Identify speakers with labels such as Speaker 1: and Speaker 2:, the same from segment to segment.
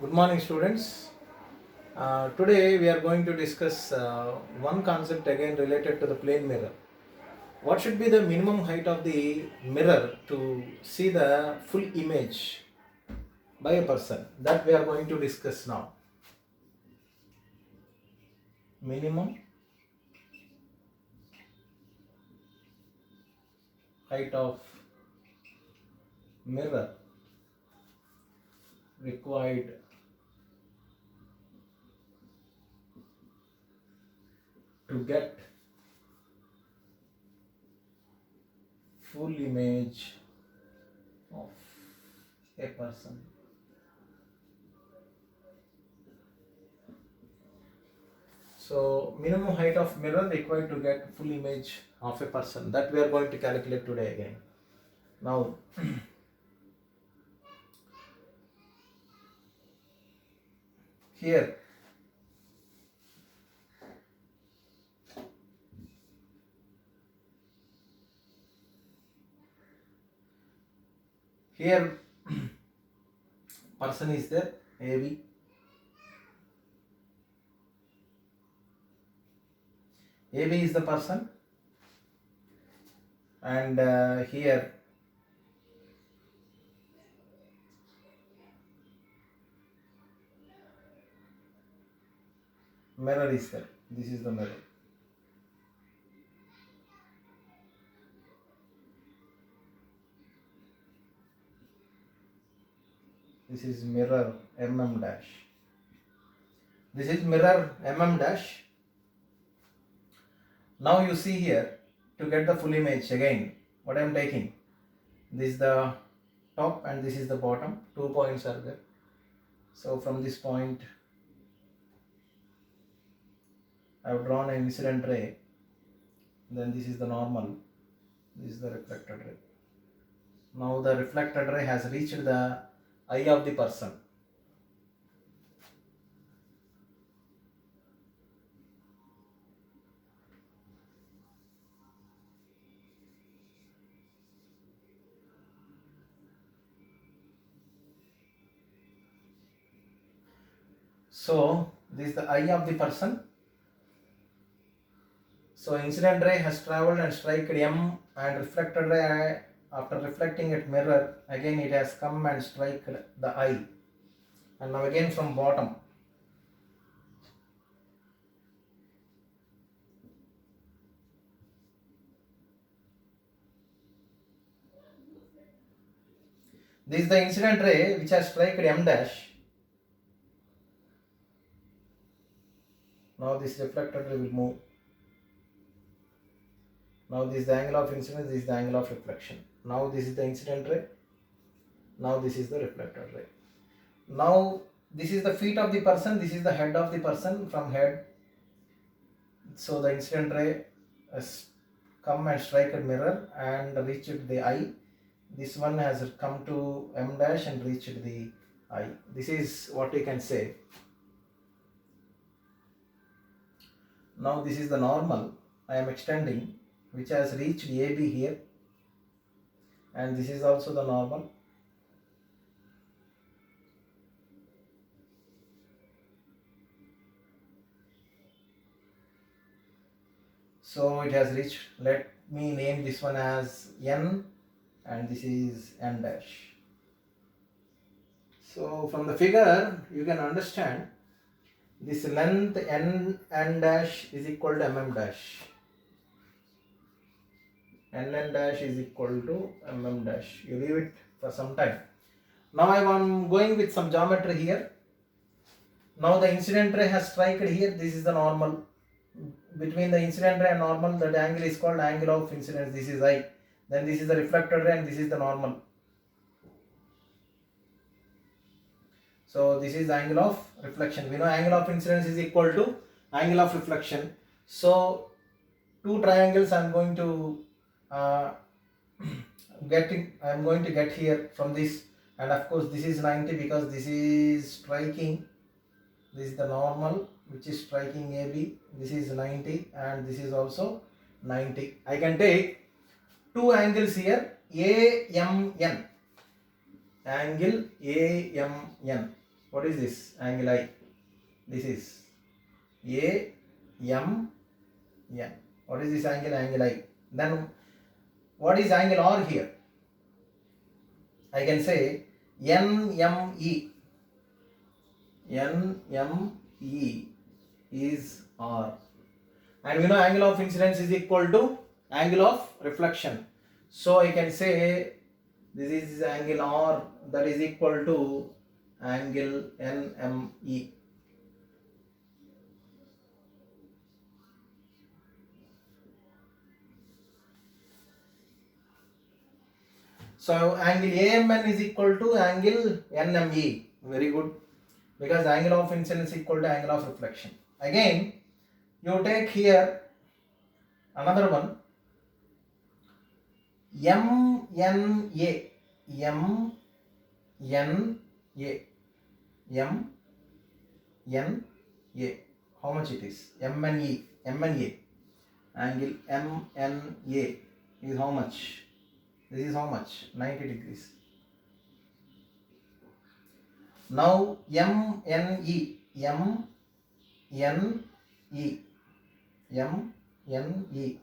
Speaker 1: Good morning, students. Today we are going to discuss one concept again related to the plane mirror. What should be the minimum height of the mirror to see the full image by a person? That we are going to discuss now. Minimum height of mirror required to get full image of a person. So minimum height of mirror required to get full image of a person, that we are going to calculate today again. Now here here person is there, AB. AB is the person, and here mirror is there. This is the mirror. This is mirror mm dash. This is mirror mm dash. Now you see here, to get the full image again, what I am taking, this is the top and this is the bottom. 2 points are there. So from this point I have drawn an incident ray, then this is the normal, this is the reflected ray. Now the reflected ray has reached the eye of the person. So this is the eye of the person. So incident ray has travelled and struck M, and reflected ray, after reflecting at mirror, again it has come and struck the eye. And now again from bottom, this is the incident ray which has struck M dash. Now this reflected ray will move. Now this is the angle of incidence, this is the angle of reflection. Now this is the incident ray. Now this is the reflected ray. Now this is the feet of the person, this is the head of the person. From head, so the incident ray has come and strike a mirror and reached the eye. This one has come to M dash and reached the eye. This is what we can say. Now this is the normal I am extending, which has reached AB here, and this is also the normal. So it has reached, let me name this one as N, and this is N dash. So from the figure you can understand this length N dash is equal to mm dash. N dash is equal to mm dash. You leave it for some time. Now I am going with some geometry here. Now the incident ray has struck here. This is the normal. Between the incident ray and normal, that angle is called angle of incidence. This is I. Then this is the reflected ray and this is the normal. So this is the angle of reflection. We know angle of incidence is equal to angle of reflection. So two triangles I am going to get here from this, and of course this is 90 because this is striking. This is the normal which is striking AB. This is 90 and this is also 90. I can take two angles here, AMN. Angle AMN. What is this? Angle I. This is AMN. What is this angle? Angle I. Then what is angle R here? I can say NME. NME is R. And we know angle of incidence is equal to angle of reflection. So I can say this is angle R, that is equal to angle NME. So angle AMN is equal to angle NME. Very good. Because angle of incidence is equal to angle of reflection. Again, you take here another one, MNA. How much it is? MNA. Angle MNA is how much? This is how much? 90 degrees. Now MNE.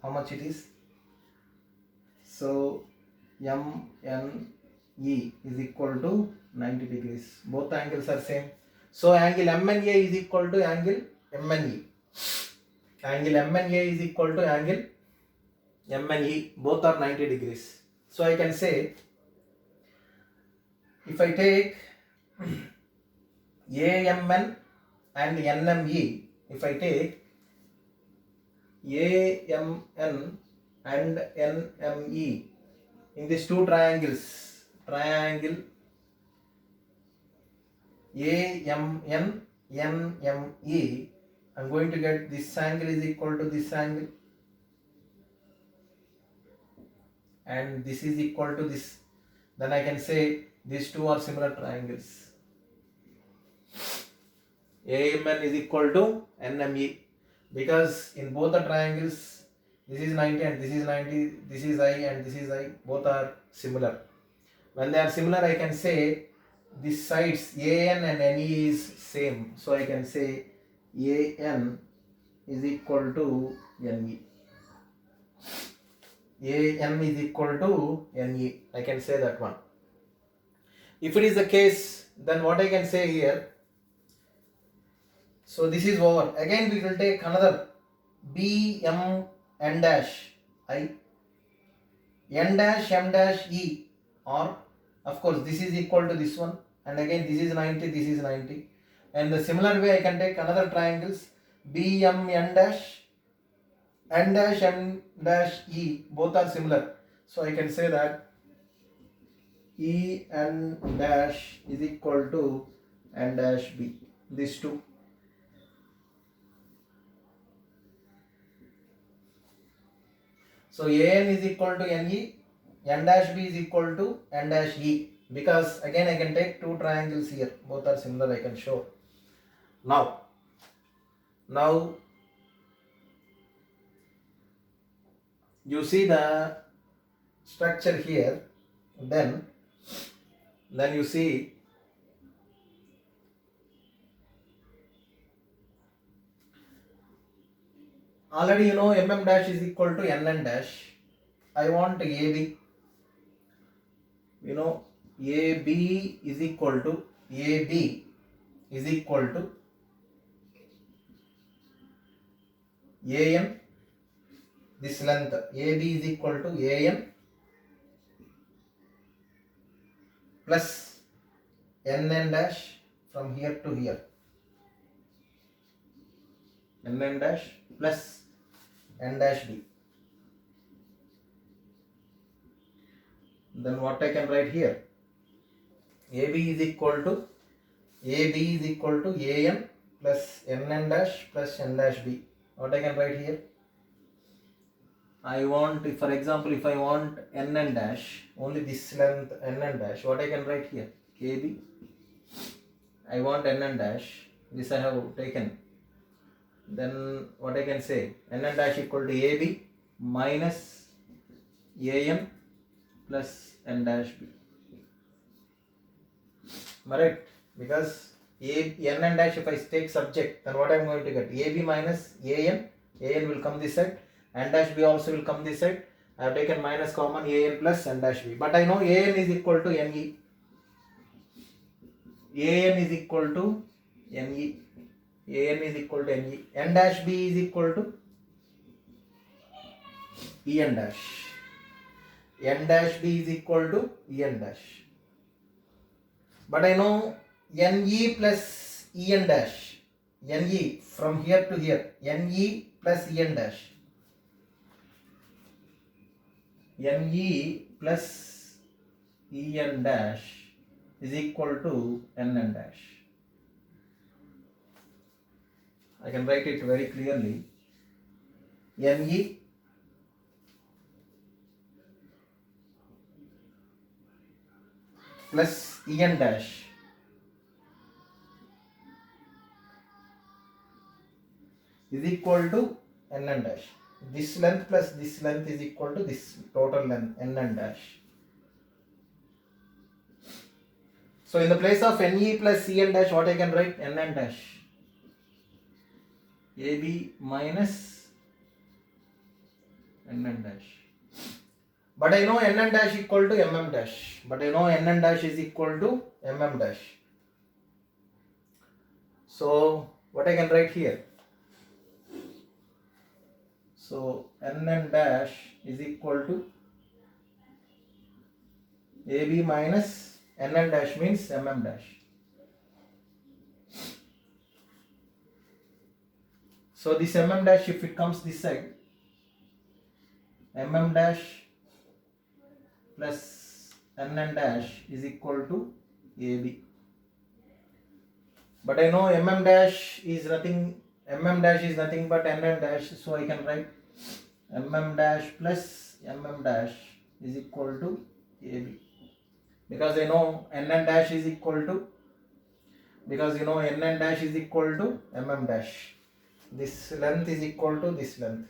Speaker 1: How much it is? So MNE is equal to 90 degrees. Both angles are same. So angle MNA is equal to angle MNE. Angle MNA is equal to angle MNE. Both are 90 degrees. So I can say, if I take AMN and NME, if I take AMN and NME in these two triangles, triangle AMN NME, I'm going to get this angle is equal to this angle, and this is equal to this. Then I can say these two are similar triangles. AMN is equal to NME, because in both the triangles, this is 90 and this is 90, this is I and this is I, both are similar. When they are similar, I can say these sides AN and NE is same. So I can say AN is equal to NE. AN is equal to NE. I can say that one. If it is the case, then what I can say here, so this is over. Again we will take another B, M, N dash I, N dash, M dash, E, or of course this is equal to this one, and again this is 90, this is 90. And the similar way I can take another triangles B, M, N dash, M dash, E, both are similar. So I can say that E N dash is equal to N dash B, these two. So AN is equal to NE, N dash B is equal to N dash E, because again I can take two triangles here, both are similar, I can show. Now you see the structure here, then you see already you know MM dash is equal to NN dash. I want AB. You know AB is equal to AN. This length AB is equal to AN plus NN dash from here to here. NN dash plus N dash B. Then what I can write here? AB is equal to AN plus NN dash plus N dash B. What I can write here? I want, for example, if I want NN dash, only this length NN dash, what I can write here? AB. I want NN dash, this I have taken. Then what I can say? NN dash equal to AB minus AN plus N dash B. Correct? Because n and dash, if I take subject, then what I am going to get? AB minus an will come this side, n dash b also will come this side. I have taken minus common, an plus n dash b, but I know an is equal to ne. an is equal to ne. an is equal to ne. n dash b is equal to en dash. n dash b is equal to en dash. But I know ne plus en dash. ne from here to here. ne plus en dash. ne plus en dash is equal to nn dash. I can write it very clearly. ne plus en dash is equal to nn dash. This length plus this length is equal to this total length nn dash. So in the place of ne plus en dash, what I can write? nn dash. AB minus nn dash. But I know nn dash equal to mm dash. But I know nn dash is equal to mm dash. So what I can write here? So nn dash is equal to AB minus nn dash means mm dash. So this mm dash, if it comes this side, mm dash plus nn dash is equal to AB. But I know mm dash is nothing but nn dash, so I can write mm dash plus mm dash is equal to AB. Because I know nn dash is equal to, nn dash is equal to mm dash. This length is equal to this length.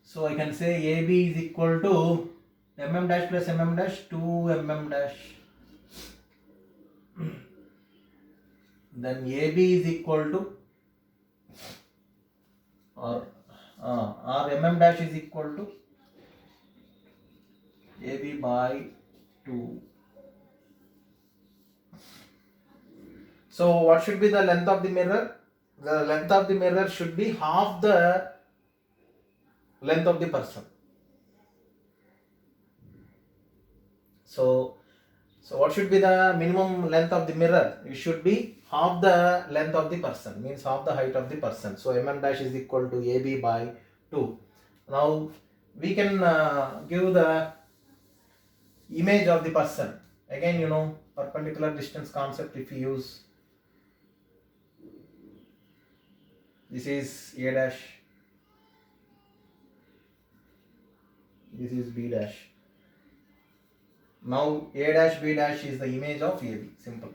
Speaker 1: So I can say AB is equal to mm dash plus mm dash 2 mm dash. Then AB is equal to or mm dash is equal to AB by 2. So what should be the length of the mirror? The length of the mirror should be half the length of the person. So what should be the minimum length of the mirror? It should be half the length of the person, means half the height of the person. So mm dash is equal to AB by 2. Now we can give the image of the person. Again, perpendicular distance concept, if you use, this is A dash, this is B dash. Now A dash B dash is the image of AB, simple.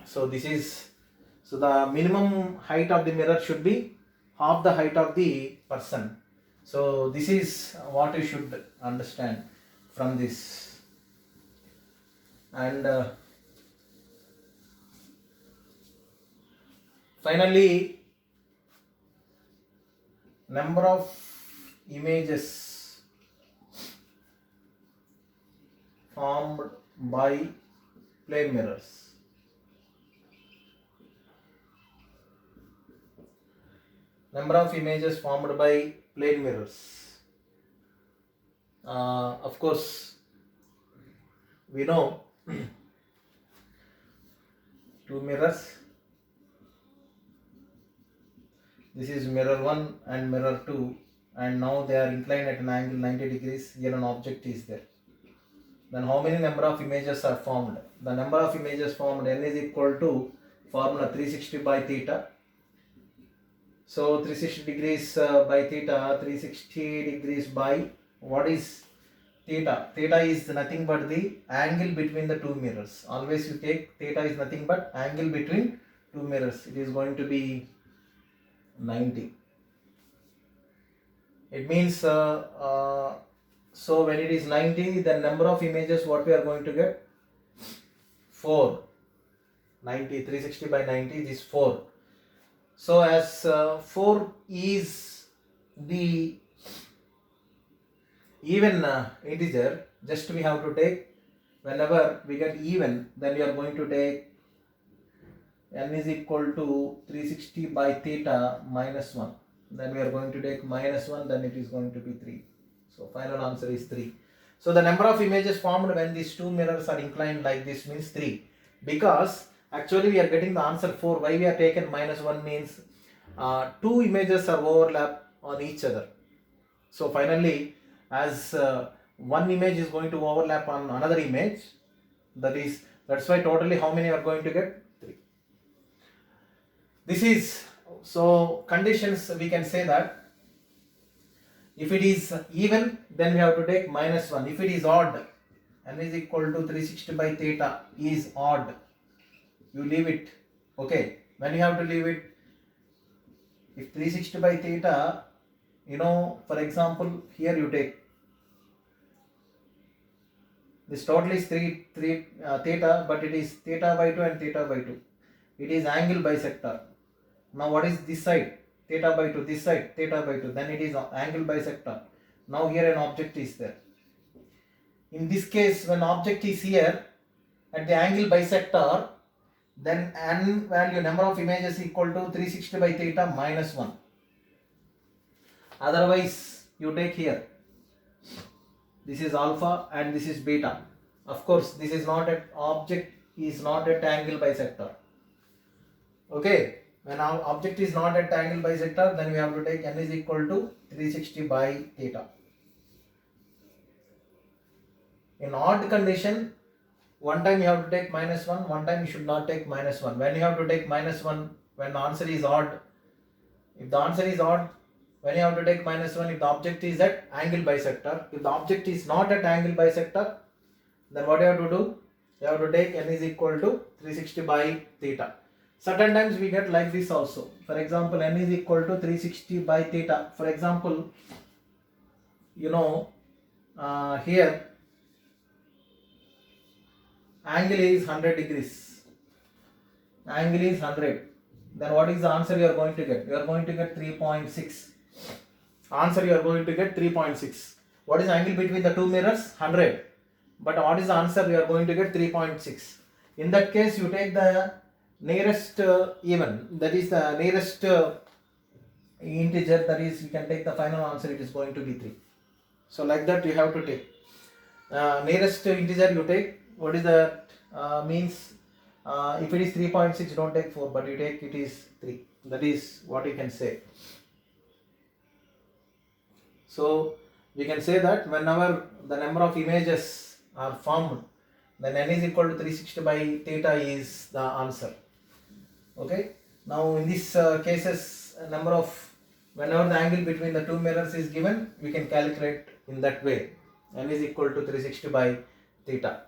Speaker 1: So the minimum height of the mirror should be half the height of the person. So this is what you should understand from this. And finally, number of images formed by plane mirrors. Number of images formed by plane mirrors. Of course, we know two mirrors. This is mirror 1 and mirror 2, and now they are inclined at an angle 90 degrees. Here an object is there. Then how many number of images are formed? The number of images formed, n is equal to formula 360 by theta. So 360 degrees by theta, 360 degrees by what is theta? Theta is nothing but the angle between the two mirrors. Always you take theta is nothing but angle between two mirrors. It is going to be 90. It means so when it is 90, the number of images what we are going to get? 4. 90, 360 by 90, this 4. So as 4 is the even integer, just we have to take, whenever we get even, then we are going to take n is equal to 360 by theta minus 1. Then we are going to take minus 1, then it is going to be 3. So final answer is 3. So the number of images formed when these two mirrors are inclined like this means 3. Because actually we are getting the answer 4. Why we are taken minus 1 means two images are overlap on each other. So finally, as one image is going to overlap on another image, that's why totally how many are going to get? 3. This is, so conditions we can say that if it is even, then we have to take minus 1. If it is odd, n is equal to 360 by theta is odd, you leave it. Okay, when you have to leave it, if 360 by theta, for example, here you take this total is 3 theta, but it is theta by 2 and theta by 2. It is angle bisector. Now what is this side? Theta by 2. This side theta by 2. Then it is angle bisector. Now here an object is there. In this case, when object is here at the angle bisector, then n value, number of images equal to 360 by theta minus 1. Otherwise, you take here. This is alpha and this is beta. Of course, this is not at object is not at angle bisector. Okay, when our object is not at angle bisector, then we have to take n is equal to 360 by theta. In odd condition, one time you have to take minus 1, one time you should not take minus 1. When you have to take minus 1, when the answer is odd, if the answer is odd, when you have to take minus 1, if the object is at angle bisector. If the object is not at angle bisector, then what you have to do? You have to take n is equal to 360 by theta. Certain times we get like this also. For example, n is equal to 360 by theta. For example, here angle is 100 degrees. Angle is 100. Then what is the answer you are going to get? You are going to get 3.6. Answer you are going to get 3.6. What is the angle between the two mirrors? 100. But what is the answer? You are going to get 3.6. In that case, you take the nearest even, that is the nearest integer, that is you can take the final answer, it is going to be 3. So like that you have to take. Nearest integer you take, what is that means? If it is 3.6, don't take 4, but you take it is 3. That is what you can say. So we can say that whenever the number of images are formed, then n is equal to 360 by theta is the answer. Okay. Now in these cases, whenever the angle between the two mirrors is given, we can calculate in that way. N is equal to 360 by theta.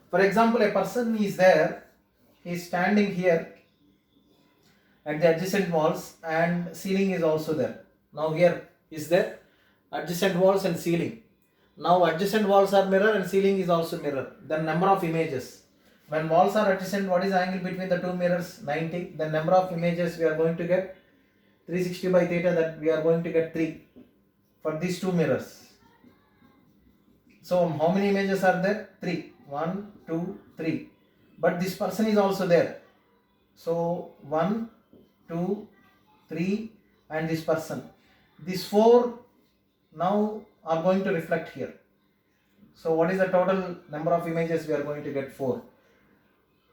Speaker 1: For example, a person is there, he is standing here at the adjacent walls and ceiling is also there. Now here is there adjacent walls and ceiling. Now adjacent walls are mirror and ceiling is also mirror. Then number of images. When walls are adjacent, what is the angle between the two mirrors? 90. The number of images we are going to get 360 by theta, that we are going to get 3 for these two mirrors. So how many images are there? 3. 1, 2, 3. But this person is also there. So 1, 2, 3 and this person. These 4 now are going to reflect here. So what is the total number of images we are going to get? 4.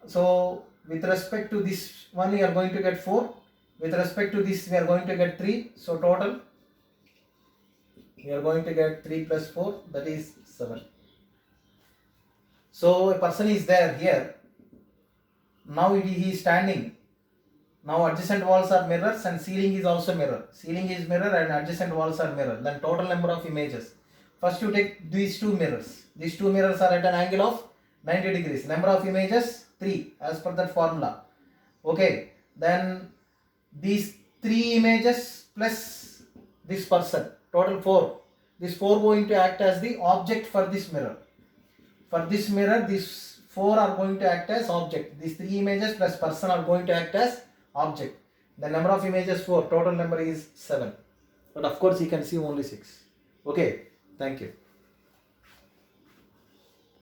Speaker 1: So with respect to this one we are going to get 4. With respect to this we are going to get 3. So total we are going to get 3 plus 4, that is 7. So a person is there here. Now he is standing. Now adjacent walls are mirrors and ceiling is also mirror. Ceiling is mirror and adjacent walls are mirror. Then total number of images. First you take these two mirrors. These two mirrors are at an angle of 90 degrees. Number of images 3 as per that formula. Okay. Then these 3 images plus this person. Total 4. This 4 going to act as the object for this mirror. For this mirror, these 4 are going to act as object. These 3 images plus person are going to act as object. The number of images 4, total number is 7. But of course you can see only 6. Okay, thank you.